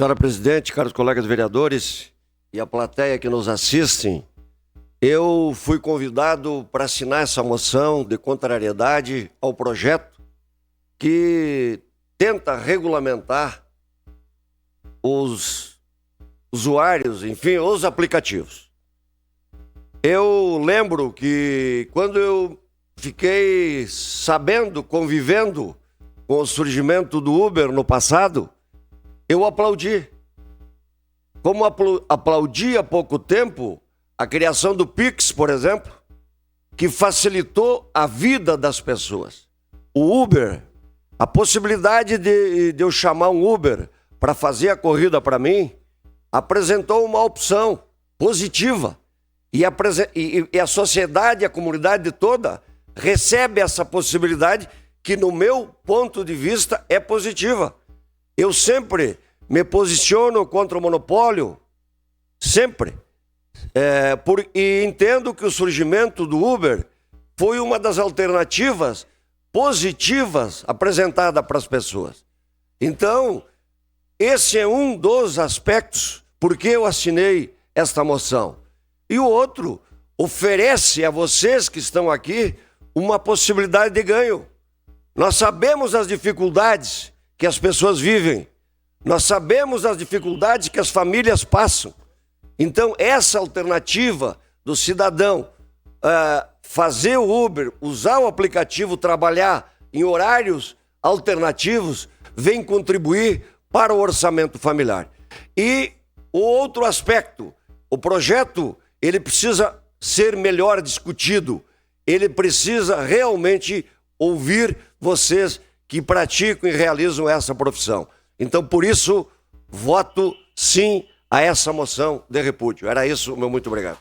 Senhora presidente, caros colegas vereadores e a plateia que nos assistem, eu fui convidado para assinar essa moção de contrariedade ao projeto que tenta regulamentar os usuários, enfim, os aplicativos. Eu lembro que quando eu fiquei sabendo, convivendo com o surgimento do Uber no passado, eu aplaudi. Como aplaudi há pouco tempo a criação do Pix, por exemplo, que facilitou a vida das pessoas. O Uber, a possibilidade de eu chamar um Uber para fazer a corrida para mim, apresentou uma opção positiva. E a sociedade, a comunidade toda, recebe essa possibilidade que, no meu ponto de vista, é positiva. Eu sempre me posiciono contra o monopólio, sempre. E entendo que o surgimento do Uber foi uma das alternativas positivas apresentada para as pessoas. Então, esse é um dos aspectos por que eu assinei esta moção. E o outro oferece a vocês que estão aqui uma possibilidade de ganho. Nós sabemos as dificuldades que as pessoas vivem. Nós sabemos as dificuldades que as famílias passam. Então, essa alternativa do cidadão fazer o Uber, usar o aplicativo, trabalhar em horários alternativos, vem contribuir para o orçamento familiar. E o outro aspecto, o projeto, ele precisa ser melhor discutido. Ele precisa realmente ouvir vocês que praticam e realizam essa profissão. Então, por isso, voto sim a essa moção de repúdio. Era isso, meu muito obrigado.